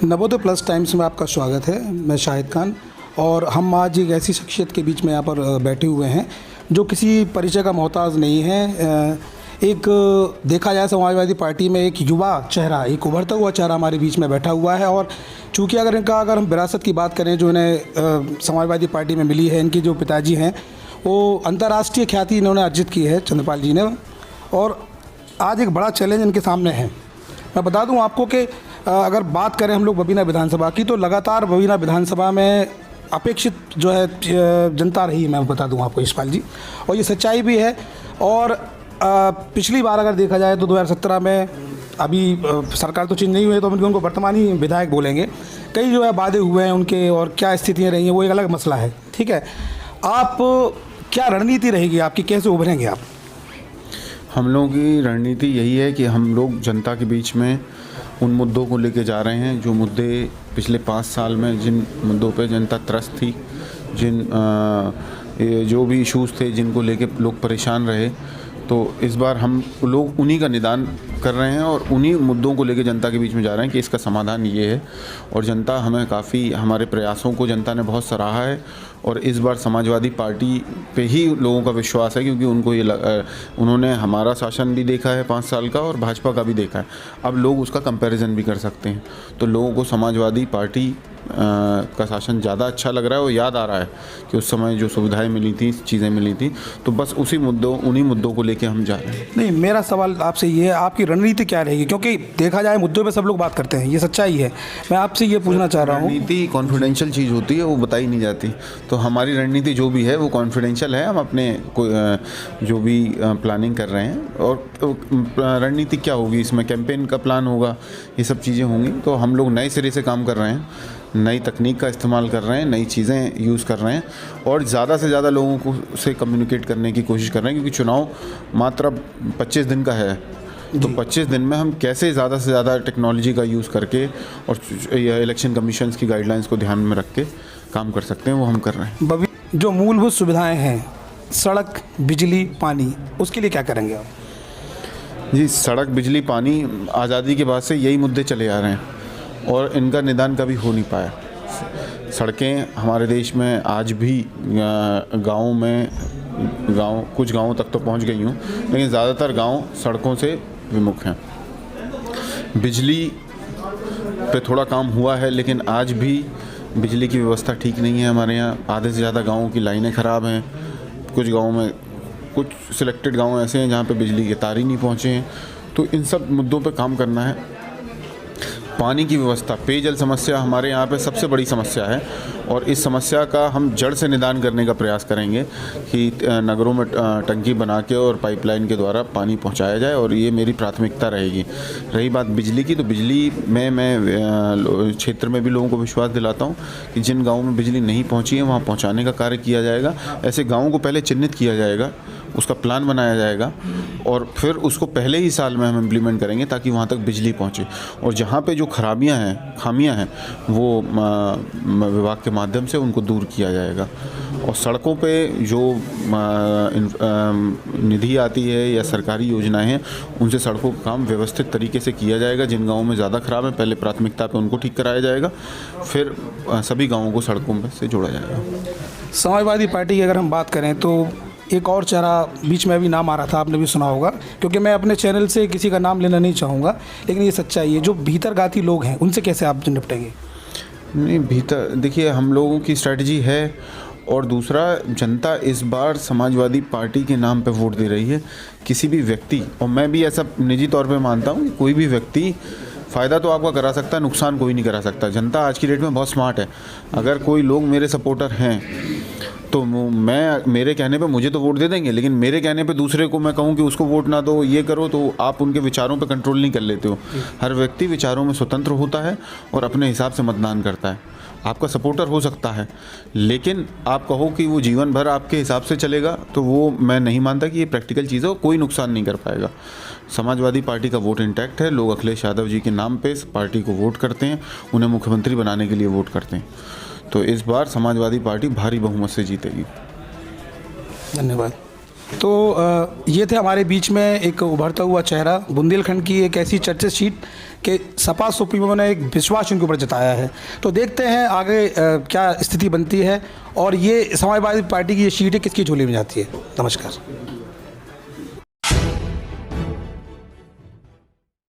Navodaya plus times में आपका स्वागत है। मैं शाहिद खान और हम आज एक ऐसी शख्सियत के बीच में यहाँ पर बैठे हुए हैं जो किसी परिचय का मोहताज नहीं है। एक देखा जाए समाजवादी पार्टी में एक युवा चेहरा, एक उभरता हुआ चेहरा हमारे बीच में बैठा हुआ है। और चूँकि अगर हम विरासत की बात करें जो इन्हें समाजवादी पार्टी में मिली है, इनके जो पिताजी हैं वो अंतर्राष्ट्रीय ख्याति इन्होंने अर्जित की है, चंद्रपाल जी ने। और आज एक बड़ा चैलेंज इनके सामने है। मैं बता दूं आपको कि अगर बात करें हम लोग बबीना विधानसभा की, तो लगातार बबीना विधानसभा में अपेक्षित जो है जनता रही है, मैं बता दूं आपको यशपाल जी, और ये सच्चाई भी है। और पिछली बार अगर देखा जाए तो 2017 में, अभी सरकार तो चेंज नहीं हुई है तो हम उनको वर्तमानी विधायक बोलेंगे, कई जो है वादे हुए हैं उनके और क्या स्थितियाँ रही हैं वो एक अलग मसला है। ठीक है, आप क्या रणनीति रहेगी आपकी, कैसे उभरेंगे आप? हम लोगों की रणनीति यही है कि हम लोग जनता के बीच में उन मुद्दों को लेके जा रहे हैं जो मुद्दे पिछले 5 साल में, जिन मुद्दों पे जनता त्रस्त थी, जो भी इश्यूज़ थे जिनको लेके लोग परेशान रहे, तो इस बार हम लोग उन्हीं का निदान कर रहे हैं और उन्हीं मुद्दों को लेके जनता के बीच में जा रहे हैं कि इसका समाधान ये है। और जनता हमें काफ़ी, हमारे प्रयासों को जनता ने बहुत सराहा है। और इस बार समाजवादी पार्टी पे ही लोगों का विश्वास है, क्योंकि उनको उन्होंने हमारा शासन भी देखा है 5 साल का और भाजपा का भी देखा है। अब लोग उसका कंपैरिजन भी कर सकते हैं। तो लोगों को समाजवादी पार्टी का शासन ज़्यादा अच्छा लग रहा है और याद आ रहा है कि उस समय जो सुविधाएं मिली थी, चीज़ें मिली थी, तो बस उन्हीं मुद्दों को लेके हम जा रहे हैं। नहीं, मेरा सवाल आपसे ये है, आपकी रणनीति क्या रहेगी? क्योंकि देखा जाए मुद्दों पे सब लोग बात करते हैं, ये सच्चाई है। मैं आपसे ये पूछना चाह रहा हूँ, रणनीति कॉन्फिडेंशियल चीज़ होती है, वो बताई नहीं जाती। तो हमारी रणनीति जो भी है वो कॉन्फिडेंशियल है। हम अपने जो भी प्लानिंग कर रहे हैं, और रणनीति क्या होगी, इसमें कैंपेन का प्लान होगा, ये सब चीज़ें होंगी। तो हम लोग नए सिरे से काम कर रहे हैं, नई तकनीक का इस्तेमाल कर रहे हैं, नई चीज़ें यूज़ कर रहे हैं और ज़्यादा से ज़्यादा लोगों को से कम्युनिकेट करने की कोशिश कर रहे हैं, क्योंकि चुनाव मात्र 25 दिन का है। तो 25 दिन में हम कैसे ज़्यादा से ज़्यादा टेक्नोलॉजी का यूज़ करके और इलेक्शन कमीशंस की गाइडलाइंस को ध्यान में रख के काम कर सकते हैं, वो हम कर रहे हैं। जो मूलभूत सुविधाएँ हैं, सड़क, बिजली, पानी, उसके लिए क्या करेंगे आप? जी, सड़क, बिजली, पानी आज़ादी के बाद से यही मुद्दे चले आ रहे हैं और इनका निदान कभी हो नहीं पाया। सड़कें हमारे देश में आज भी कुछ गाँवों तक तो पहुंच गई हूँ, लेकिन ज़्यादातर गांव सड़कों से विमुख हैं। बिजली पे थोड़ा काम हुआ है, लेकिन आज भी बिजली की व्यवस्था ठीक नहीं है हमारे यहाँ। आधे से ज़्यादा गाँवों की लाइनें ख़राब हैं। कुछ गाँवों में, कुछ सिलेक्टेड गाँव ऐसे हैं जहाँ पे बिजली के तार ही नहीं पहुँचे हैं। तो इन सब मुद्दों पे काम करना है। पानी की व्यवस्था, पेयजल समस्या हमारे यहाँ पे सबसे बड़ी समस्या है और इस समस्या का हम जड़ से निदान करने का प्रयास करेंगे कि नगरों में टंकी बना के और पाइपलाइन के द्वारा पानी पहुँचाया जाए, और ये मेरी प्राथमिकता रहेगी। रही बात बिजली की, तो बिजली में मैं क्षेत्र में भी लोगों को विश्वास दिलाता हूँ कि जिन गाँवों में बिजली नहीं पहुँची है वहाँ पहुँचाने का कार्य किया जाएगा। ऐसे गाँवों को पहले चिन्हित किया जाएगा, उसका प्लान बनाया जाएगा और फिर उसको पहले ही साल में हम इम्प्लीमेंट करेंगे ताकि वहाँ तक बिजली पहुँचे। और जहाँ पे जो खामियाँ हैं वो विभाग के माध्यम से उनको दूर किया जाएगा। और सड़कों पे जो निधि आती है या सरकारी योजनाएं हैं, उनसे सड़कों का काम व्यवस्थित तरीके से किया जाएगा। जिन गाँवों में ज़्यादा ख़राब है, पहले प्राथमिकता पे उनको ठीक कराया जाएगा, फिर सभी गाँवों को सड़कों में से जोड़ा जाएगा। समाजवादी पार्टी की अगर हम बात करें तो एक और चेहरा बीच में भी नाम आ रहा था, आपने भी सुना होगा, क्योंकि मैं अपने चैनल से किसी का नाम लेना नहीं चाहूँगा, लेकिन ये सच्चाई है, जो भीतरगाती लोग हैं उनसे कैसे आप निपटेंगे? नहीं, भीतर देखिए, हम लोगों की स्ट्रेटजी है। और दूसरा, जनता इस बार समाजवादी पार्टी के नाम पे वोट दे रही है। किसी भी व्यक्ति, और मैं भी ऐसा निजी तौर पे मानता हूँ कि कोई भी व्यक्ति फ़ायदा तो आपका करा सकता है, नुकसान कोई नहीं करा सकता। जनता आज की डेट में बहुत स्मार्ट है। अगर कोई लोग मेरे सपोर्टर हैं तो मेरे कहने पे मुझे तो वोट दे देंगे, लेकिन मेरे कहने पे दूसरे को मैं कहूँ कि उसको वोट ना दो, ये करो, तो आप उनके विचारों पे कंट्रोल नहीं कर लेते हो। हर व्यक्ति विचारों में स्वतंत्र होता है और अपने हिसाब से मतदान करता है। आपका सपोर्टर हो सकता है, लेकिन आप कहो कि वो जीवन भर आपके हिसाब से चलेगा, तो वो मैं नहीं मानता कि ये प्रैक्टिकल चीज़ है, कोई नुकसान नहीं कर पाएगा। समाजवादी पार्टी का वोट इंटैक्ट है। लोग अखिलेश यादव जी के नाम पे इस पार्टी को वोट करते हैं, उन्हें मुख्यमंत्री बनाने के लिए वोट करते हैं। तो इस बार समाजवादी पार्टी भारी बहुमत से जीतेगी। धन्यवाद। तो ये थे हमारे बीच में एक उभरता हुआ चेहरा, बुंदेलखंड की एक ऐसी चर्चित सीट कि सपा सुप्रीमो ने एक विश्वास उनके ऊपर जताया है। तो देखते हैं आगे क्या स्थिति बनती है और ये समाजवादी पार्टी की ये सीट है किसकी झोली में जाती है। नमस्कार।